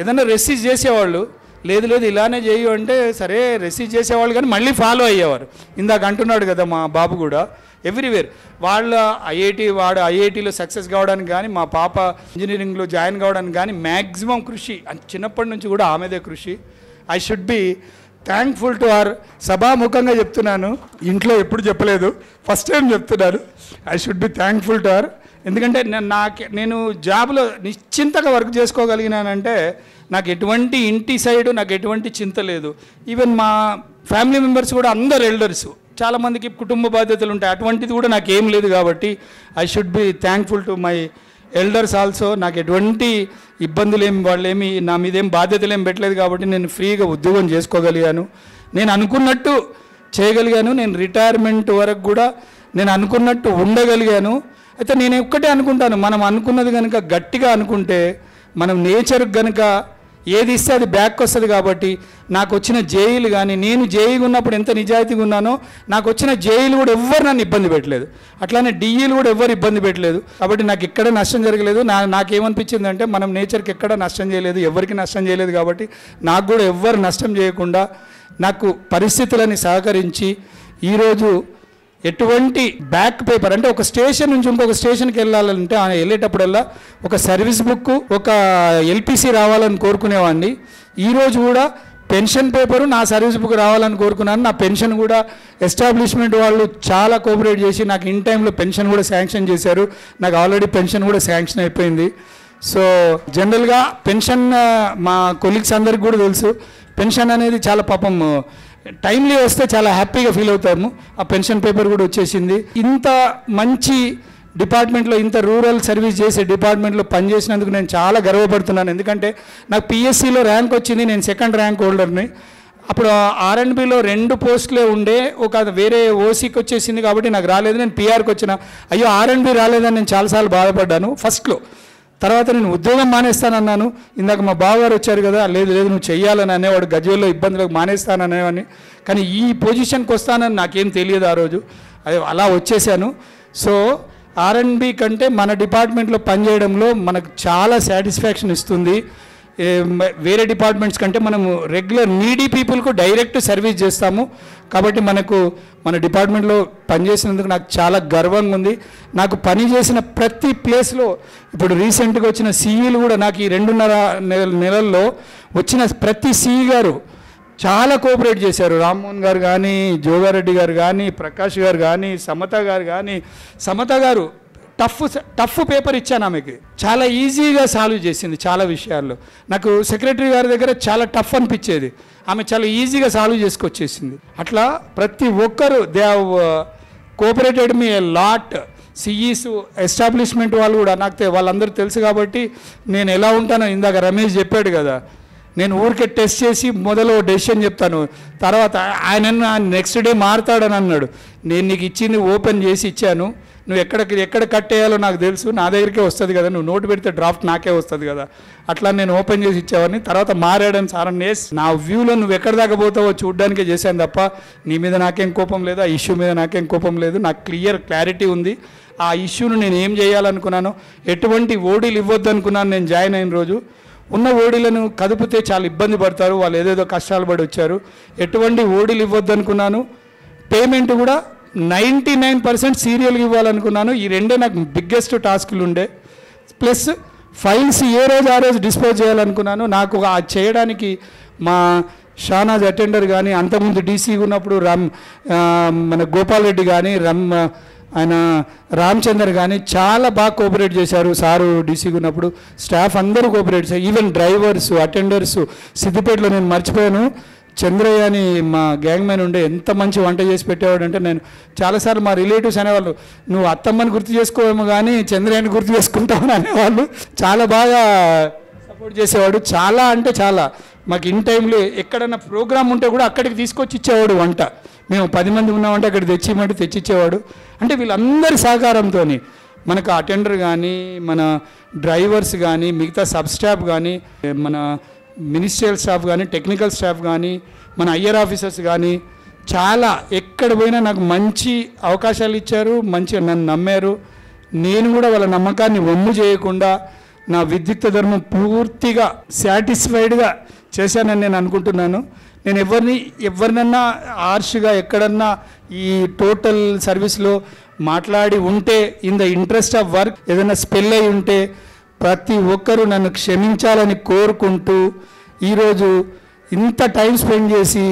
ఏదైనా రెసిస్ట్ చేసేవాళ్ళు, లేదు ఇలానే చేయు అంటే సరే రెసిస్ట్ చేసేవాళ్ళు కానీ మళ్ళీ ఫాలో అయ్యేవారు. ఇందాక అంటున్నాడు కదా మా బాబు కూడా ఎవ్రీవేర్. వాడు ఐఐటీలో సక్సెస్ కావడానికి కానీ, మా పాప ఇంజనీరింగ్లో జాయిన్ కావడానికి కానీ మ్యాక్సిమం కృషి చిన్నప్పటి నుంచి కూడా ఆమెదే కృషి. I should be thankful to her. సభాముఖంగా చెప్తున్నాను, ఇంట్లో ఎప్పుడు చెప్పలేదు, ఫస్ట్ టైం చెప్తున్నాను. I should be thankful to her. ఎందుకంటే నేను జాబ్లో నిశ్చింతగా వర్క్ చేసుకోగలిగినానంటే నాకు ఎటువంటి ఇంటి సైడు నాకు ఎటువంటి చింత లేదు. ఈవెన్ మా ఫ్యామిలీ మెంబర్స్ కూడా అందరు ఎల్డర్స్, చాలామందికి కుటుంబ బాధ్యతలు ఉంటాయి, అటువంటిది కూడా నాకు ఏం లేదు. కాబట్టి I should be thankful to my elders also. నాకు ఎటువంటి ఇబ్బందులు వాళ్ళేమి నా మీద ఏం బాధ్యతలు ఏం పెట్టలేదు కాబట్టి నేను ఫ్రీగా ఉద్యోగం చేసుకోగలిగాను, నేను అనుకున్నట్టు చేయగలిగాను. నేను రిటైర్మెంట్ వరకు కూడా నేను అనుకున్నట్టు ఉండగలిగాను. అయితే నేను ఒక్కటే అనుకుంటాను, మనం అనుకున్నది కనుక గట్టిగా అనుకుంటే మనం నేచర్కి కనుక ఏది ఇస్తే అది బ్యాక్ వస్తుంది. కాబట్టి నాకు వచ్చిన జైలు కానీ, నేను జైలుగా ఉన్నప్పుడు ఎంత నిజాయితీగా ఉన్నానో నాకు వచ్చిన జైలు కూడా ఎవ్వరు నన్ను ఇబ్బంది పెట్టలేదు, అట్లానే డిఈలు కూడా ఎవ్వరు ఇబ్బంది పెట్టలేదు. కాబట్టి నాకు ఎక్కడ నష్టం జరగలేదు. నాకేమనిపించింది అంటే మనం నేచర్కి ఎక్కడ నష్టం చేయలేదు, ఎవరికి నష్టం చేయలేదు. కాబట్టి నాకు కూడా ఎవ్వరు నష్టం చేయకుండా నాకు పరిస్థితులని సహకరించి ఈరోజు ఎటువంటి బ్యాక్ పేపర్ అంటే ఒక స్టేషన్ నుంచి ఇంకొక స్టేషన్కి వెళ్ళాలంటే వెళ్ళేటప్పుడల్లా ఒక సర్వీస్ బుక్, ఒక ఎల్పిసి రావాలని కోరుకునేవాడిని. ఈరోజు కూడా పెన్షన్ పేపరు, నా సర్వీస్ బుక్ రావాలని కోరుకున్నాను. నా పెన్షన్ కూడా ఎస్టాబ్లిష్మెంట్ వాళ్ళు చాలా కోఆపరేట్ చేసి నాకు ఇన్ టైంలో పెన్షన్ కూడా శాంక్షన్ చేశారు. నాకు ఆల్రెడీ పెన్షన్ కూడా శాంక్షన్ అయిపోయింది. సో జనరల్గా పెన్షన్ మా కొలీగ్స్ అందరికి కూడా తెలుసు, పెన్షన్ అనేది చాలా పాపం టైమ్లీ వస్తే చాలా హ్యాపీగా ఫీల్ అవుతాము. ఆ పెన్షన్ పేపర్ కూడా వచ్చేసింది. ఇంత మంచి డిపార్ట్మెంట్లో, ఇంత రూరల్ సర్వీస్ చేసే డిపార్ట్మెంట్లో పనిచేసినందుకు నేను చాలా గర్వపడుతున్నాను. ఎందుకంటే నాకు పిఎస్సిలో ర్యాంక్ వచ్చింది, నేను సెకండ్ ర్యాంక్ హోల్డర్ని. అప్పుడు ఆర్ఎండ్బిలో 2 పోస్టులే ఉండే, ఒక వేరే ఓసీకి వచ్చేసింది కాబట్టి నాకు రాలేదు. నేను పిఆర్కి వచ్చిన, అయ్యో ఆర్ఎండ్బి రాలేదని నేను చాలాసార్లు బాధపడ్డాను ఫస్ట్లో. తర్వాత నేను ఉద్యోగం మానేస్తానన్నాను. ఇందాక మా బావగారు వచ్చారు కదా, లేదు లేదు నువ్వు చెయ్యాలని అనేవాడు, గజ్వేల్లో ఇబ్బందులకు మానేస్తాననేవాడిని. కానీ ఈ పొజిషన్కి వస్తానని నాకేం తెలియదు ఆ రోజు, అది అలా వచ్చేసాను. సో ఆర్ఎండ్బి కంటే మన డిపార్ట్మెంట్లో పనిచేయడంలో మనకు చాలా సాటిస్ఫాక్షన్ ఇస్తుంది. వేరే డిపార్ట్మెంట్స్ కంటే మనము రెగ్యులర్ నీడీ పీపుల్కు డైరెక్ట్ సర్వీస్ చేస్తాము. కాబట్టి మన డిపార్ట్మెంట్లో పనిచేసినందుకు నాకు చాలా గర్వంగా ఉంది. నాకు పని చేసిన ప్రతి ప్లేస్లో, ఇప్పుడు రీసెంట్గా వచ్చిన సీఈలు కూడా నాకు ఈ 2.5 నెలల్లో వచ్చిన ప్రతి సీఈ గారు చాలా కోఆపరేట్ చేశారు. రామ్మోహన్ గారు కానీ, జోగారెడ్డి గారు కానీ, ప్రకాష్ గారు కానీ, సమత గారు టఫ్ పేపర్ ఇచ్చాను ఆమెకి, చాలా ఈజీగా సాల్వ్ చేసింది చాలా విషయాల్లో. నాకు సెక్రటరీ గారి దగ్గర చాలా టఫ్ అనిపించేది, ఆమె చాలా ఈజీగా సాల్వ్ చేసుకొచ్చేసింది. అట్లా ప్రతి ఒక్కరు they have cooperated me a lot. CEs, establishment వాళ్ళు కూడా నాకు వాళ్ళందరూ తెలుసు కాబట్టి నేను ఎలా ఉంటానో ఇందాక రమేష్ చెప్పాడు కదా, నేను ఊరికే టెస్ట్ చేసి మొదలు డెసిషన్ చెప్తాను, తర్వాత ఆయన నెక్స్ట్ డే మారుతాడని అన్నాడు. నేను నీకు ఇచ్చింది ఓపెన్ చేసి ఇచ్చాను, నువ్వు ఎక్కడ కట్ చేయాలో నాకు తెలుసు, నా దగ్గరికే వస్తుంది కదా, నువ్వు నోటు పెడితే డ్రాఫ్ట్ నాకే వస్తుంది కదా, అట్లా నేను ఓపెన్ చేసి ఇచ్చేవాడిని. తర్వాత మారాడని సార్ నా వ్యూలో నువ్వు ఎక్కడ దాకా పోతావో చూడడానికే చేశాను తప్ప నీ మీద నాకేం కోపం లేదు, ఆ ఇష్యూ మీద నాకేం కోపం లేదు. నాకు క్లారిటీ ఉంది. ఆ ఇష్యూను నేను ఏం చేయాలనుకున్నాను, ఎటువంటి ఓడీలు ఇవ్వద్దు అనుకున్నాను నేను జాయిన్ అయిన రోజు. ఉన్న ఓడీలను కదిపితే చాలా ఇబ్బంది పడతారు, వాళ్ళు ఏదేదో కష్టాలు పడి వచ్చారు. ఎటువంటి ఓడీలు ఇవ్వద్దు అనుకున్నాను. పేమెంట్ కూడా 99% సీరియల్గా ఇవ్వాలనుకున్నాను. ఈ రెండే నాకు బిగ్గెస్ట్ టాస్క్లు ఉండే. ప్లస్ ఫైల్స్ ఏ రోజు ఆ రోజు డిస్పోజ్ చేయాలనుకున్నాను. నాకు చేయడానికి మా షానాజ్ అటెండర్ కానీ, అంతకుముందు డీసీ ఉన్నప్పుడు మన గోపాల్ రెడ్డి కానీ, ఆయన రామచందర్ కానీ చాలా బాగా కోఆపరేట్ చేశారు. సారు డీసీగా ఉన్నప్పుడు స్టాఫ్ అందరూ కోఆపరేట్ చేశారు. Even drivers, attenders. సిద్దిపేటలో నేను మర్చిపోయాను, చంద్రయ్య అని మా గ్యాంగ్ మ్యాన్ ఉండే, ఎంత మంచి వంట చేసి పెట్టేవాడు అంటే, నేను చాలాసార్లు మా రిలేటివ్స్ అనేవాళ్ళు, నువ్వు అత్తమ్మని గుర్తు చేసుకోవేమో కానీ చంద్రయ్యని గుర్తు చేసుకుంటామని అనేవాళ్ళు. చాలా బాగా సపోర్ట్ చేసేవాడు. చాలా అంటే చాలా. మాకు ఇన్ టైంలో ఎక్కడన్నా ప్రోగ్రామ్ ఉంటే కూడా అక్కడికి తీసుకొచ్చి ఇచ్చేవాడు వంట. మేము 10 మంది ఉన్నామంటే అక్కడ తెచ్చిచ్చేవాడు. అంటే వీళ్ళందరి సహకారంతో మనకు అటెండర్ కానీ, మన డ్రైవర్స్ కానీ, మిగతా సబ్ స్టాఫ్ కానీ, మన మినిస్ట్రియల్ స్టాఫ్ కానీ, టెక్నికల్ స్టాఫ్ కానీ, మన ఐఆర్ ఆఫీసర్స్ కానీ, చాలా ఎక్కడ పోయినా నాకు మంచి అవకాశాలు ఇచ్చారు, మంచిగా నన్ను నమ్మారు. నేను కూడా వాళ్ళ నమ్మకాన్ని వమ్ము చేయకుండా నా విద్యుక్త ధర్మం పూర్తిగా సాటిస్ఫైడ్గా చేశానని నేను అనుకుంటున్నాను. నేను ఎవరినన్నా హార్ష్గా ఎక్కడన్నా ఈ టోటల్ సర్వీస్లో మాట్లాడి ఉంటే, in the interest of work ఏదైనా స్పెల్ అయి ఉంటే ప్రతి ఒక్కరూ నన్ను క్షమించాలని కోరుకుంటూ, ఈరోజు ఇంత టైం స్పెండ్ చేసి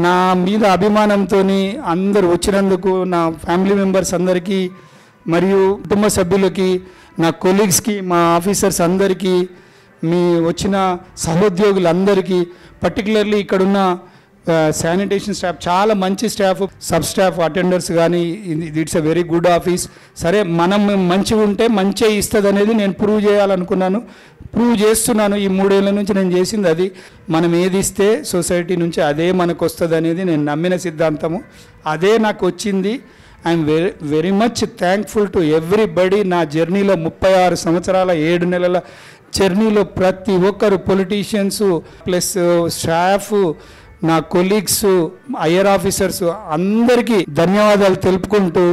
నా మీద అభిమానంతో అందరూ వచ్చినందుకు నా ఫ్యామిలీ మెంబర్స్ అందరికీ మరియు కుటుంబ సభ్యులకి, నా కొలీగ్స్కి, మా ఆఫీసర్స్ అందరికీ, మీ వచ్చిన సహోద్యోగులందరికీ, పర్టికులర్లీ ఇక్కడున్న శానిటేషన్ స్టాఫ్ చాలా మంచి స్టాఫ్, సబ్ స్టాఫ్, అటెండర్స్ కానీ, it's a very good office. సరే, మనం మంచిగా ఉంటే మంచిగా ఇస్తుంది అనేది నేను ప్రూవ్ చేయాలనుకున్నాను, ప్రూవ్ చేస్తున్నాను. ఈ 3 ఏళ్ళ నుంచి నేను చేసింది అది. మనం ఏది ఇస్తే సొసైటీ నుంచి అదే మనకు వస్తుంది అనేది నేను నమ్మిన సిద్ధాంతము. అదే నాకు వచ్చింది. I'm very much thankful to everybody. నా జర్నీలో 36 సంవత్సరాల 7 నెలల జర్నీలో ప్రతి ఒక్కరు, పొలిటీషియన్స్ ప్లస్ స్టాఫ్, నా కొలీగ్స్, హైయర్ ఆఫీసర్స్ అందరికీ ధన్యవాదాలు తెలుపుకుంటూ